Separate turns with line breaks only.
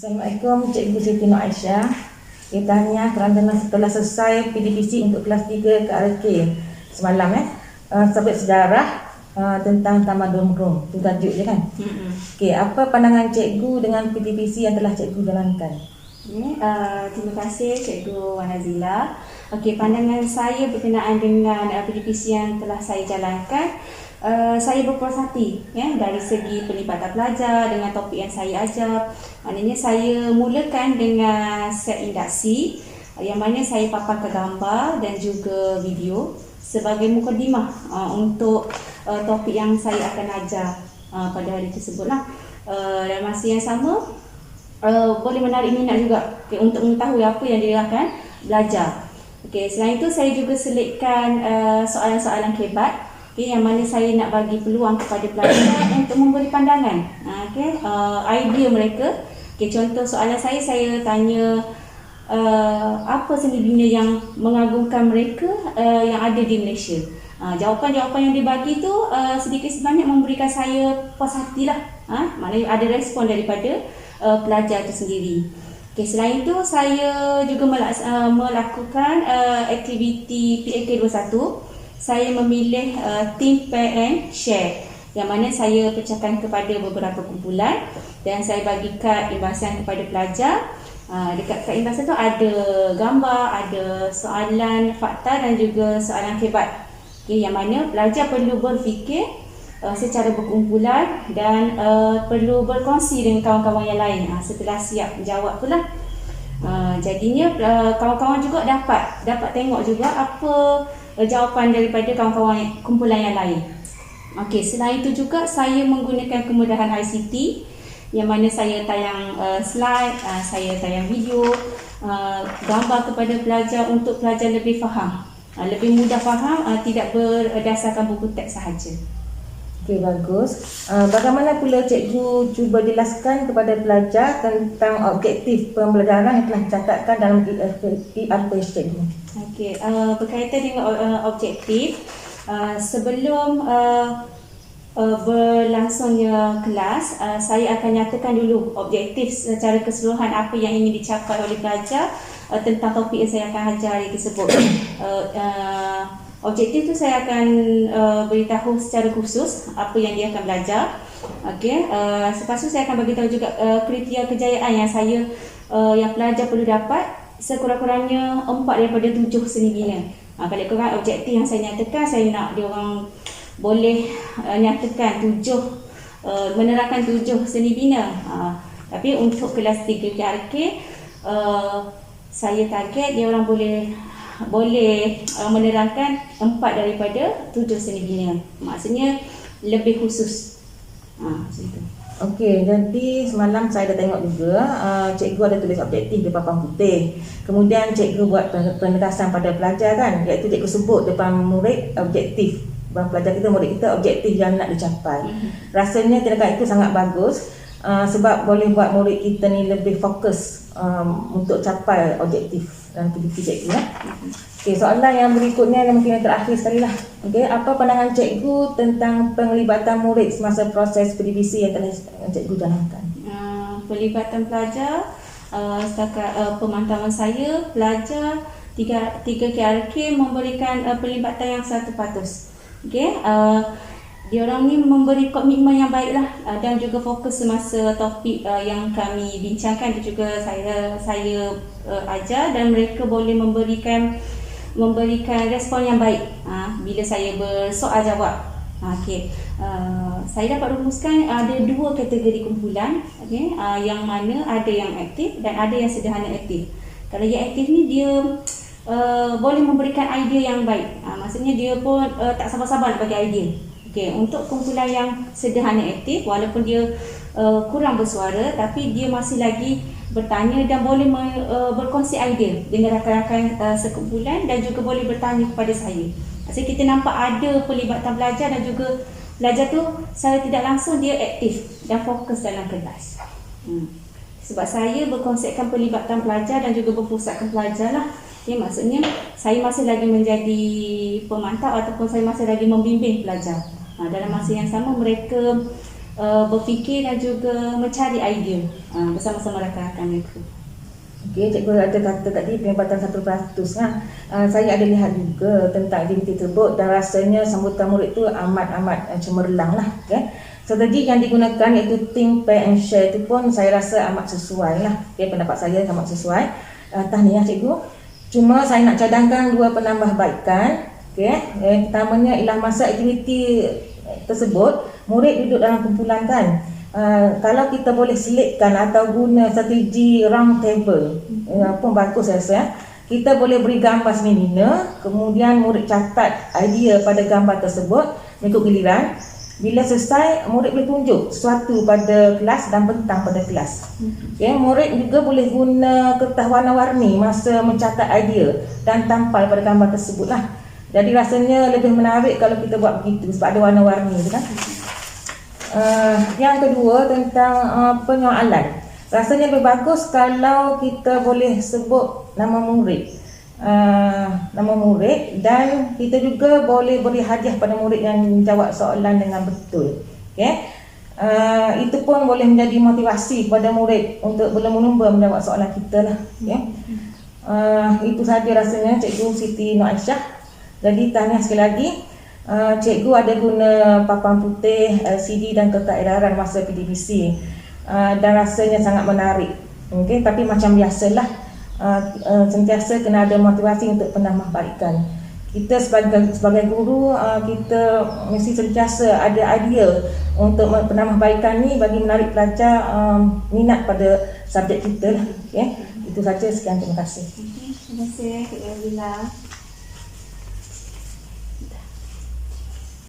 Assalamualaikum Cikgu Siti Nur Aisyah. Tahniah kerana setelah selesai PDPC untuk kelas 3 KRK semalam subjek sejarah tentang Tamadun Rom. Itu tajuk je kan? Okey, apa pandangan cikgu dengan PDPC yang telah cikgu jalankan?
Terima kasih Cikgu Wan Nazila. Okey, pandangan saya berkenaan dengan PDPC yang telah saya jalankan, saya berpuas hati dari segi pelibatan pelajar dengan topik yang saya ajar. Maknanya saya mulakan dengan set induksi yang mana saya paparkan gambar dan juga video sebagai mukadimah untuk topik yang saya akan ajar pada hari tersebut lah. Dan masa yang sama boleh menarik minat juga untuk mengetahui apa yang dia akan belajar. Selain itu saya juga selitkan soalan-soalan kebat yang mana saya nak bagi peluang kepada pelajar untuk memberi pandangan, idea mereka. Contoh soalan saya tanya apa seni bina yang mengagumkan mereka yang ada di Malaysia. Jawapan-jawapan yang dibagi tu sedikit sebanyak memberikan saya puas hati lah. Maknanya ada respon daripada pelajar itu sendiri. Selain itu saya juga melakukan aktiviti PAK 21. Saya memilih Think, Pair and Share, yang mana saya pecahkan kepada beberapa kumpulan dan saya bagikan imbasan kepada pelajar. Dekat kad imbasan tu ada gambar, ada soalan fakta dan juga soalan kebat. Yang mana pelajar perlu berfikir secara berkumpulan dan perlu berkongsi dengan kawan-kawan yang lain setelah siap menjawab tu lah. Jadinya kawan-kawan juga dapat tengok juga apa jawapan daripada kawan-kawan kumpulan yang lain. Selain itu juga saya menggunakan kemudahan ICT yang mana saya tayang slide, saya tayang video, gambar kepada pelajar untuk pelajar lebih faham, lebih mudah faham, tidak berdasarkan buku teks sahaja.
Okey, bagus. Bagaimana pula cikgu cuba jelaskan kepada pelajar tentang objektif pembelajaran yang telah dicatatkan dalam ERP cikgu?
Berkaitan dengan objektif, sebelum berlangsungnya kelas, saya akan nyatakan dulu objektif secara keseluruhan apa yang ingin dicapai oleh pelajar tentang topik yang saya akan ajar hari tersebut. Objektif tu saya akan beritahu secara khusus apa yang dia akan belajar. Lepas tu saya akan beritahu juga kriteria kejayaan yang pelajar perlu dapat sekurang-kurangnya 4 daripada 7 seni bina. Kalau kurang objektif yang saya nyatakan, saya nak dia orang boleh nyatakan 7, menerangkan 7 seni bina. Tapi untuk kelas 3 KRK, saya target dia orang boleh menerangkan 4 daripada 7 seni bina. Maksudnya lebih khusus. Macam itu.
Okey, jadi semalam saya dah tengok juga cikgu ada tulis objektif di papan putih. Kemudian cikgu buat penegasan pada pelajar kan, iaitu cikgu sebut depan murid objektif. Depan pelajar kita, murid kita objektif yang nak dicapai. Rasanya tindakan itu sangat bagus sebab boleh buat murid kita ni lebih fokus untuk capai objektif dalam PDPC cikgu. Soalan yang berikutnya yang mungkin yang terakhir sekali lah. Apa pandangan cikgu tentang penglibatan murid semasa proses PDPC yang telah cikgu jalankan?
Pelibatan pelajar, setakat pemantauan saya, pelajar 3 KRK memberikan pelibatan yang 100%. Diorang ni memberi komitmen yang baiklah dan juga fokus semasa topik yang kami bincangkan dan juga saya ajar, dan mereka boleh memberikan respon yang baik bila saya bersoal jawab. Saya dapat rumuskan ada 2 kategori kumpulan, yang mana ada yang aktif dan ada yang sederhana aktif. Kalau yang aktif ni dia boleh memberikan idea yang baik, maksudnya dia pun tak sabar-sabar nak bagi idea. Untuk kumpulan yang sederhana aktif, walaupun dia kurang bersuara, tapi dia masih lagi bertanya dan boleh berkongsi idea dengan rakan-rakan sekumpulan dan juga boleh bertanya kepada saya. Maksudnya kita nampak ada pelibatan pelajar dan juga pelajar tu secara tidak langsung dia aktif dan fokus dalam kelas. Sebab saya berkonsepkan pelibatan pelajar dan juga berpusatkan pelajar lah. Maksudnya saya masih lagi menjadi pemantau ataupun saya masih lagi membimbing pelajar. Dalam masa yang sama mereka berfikir dan juga mencari idea bersama-sama rakan-rakan itu.
Okey, cikgu ada kata tadi penempatan 1%. Saya ada lihat juga tentang aktiviti tersebut dan rasanya sambutan murid tu amat cemerlang lah. Okay. Strategi yang digunakan iaitu think, pair and share itu pun saya rasa amat sesuai lah. Okay, pendapat saya amat sesuai. Tahniah cikgu. Cuma saya nak cadangkan 2 penambahbaikan. Okay. Pertamanya ialah masa aktiviti tersebut murid duduk dalam kumpulan kan. Kalau kita boleh selitkan atau guna strategi round table pun bagus saya rasa. Kita boleh beri gambar semina, kemudian murid catat idea pada gambar tersebut mengikut giliran. Bila selesai, murid boleh tunjuk sesuatu pada kelas dan bentang pada kelas. Okay, murid juga boleh guna kertas warna-warni masa mencatat idea dan tampal pada gambar tersebut lah. Jadi rasanya lebih menarik kalau kita buat begitu sebab ada warna-warni tu kan. Yang kedua tentang penyoalan. Rasanya lebih bagus kalau kita boleh sebut nama murid. Nama murid dan kita juga boleh beri hadiah pada murid yang jawab soalan dengan betul. Okay? Itu pun boleh menjadi motivasi kepada murid untuk berlumba-lumba menjawab soalan kita lah. Okay? Itu sahaja rasanya Cikgu Siti Nur Aisyah. Jadi tahniah sekali lagi. Cikgu ada guna papan putih, LCD dan kertas edaran masa PDPC dan rasanya sangat menarik. Okay, tapi macam biasalah, sentiasa kena ada motivasi untuk penambahbaikan. Kita sebagai guru, kita mesti sentiasa ada idea untuk penambahbaikan ni bagi menarik pelajar minat pada subjek kita lah. Okay, itu saja, sekian, terima kasih.
Terima kasih Cikgu Azila.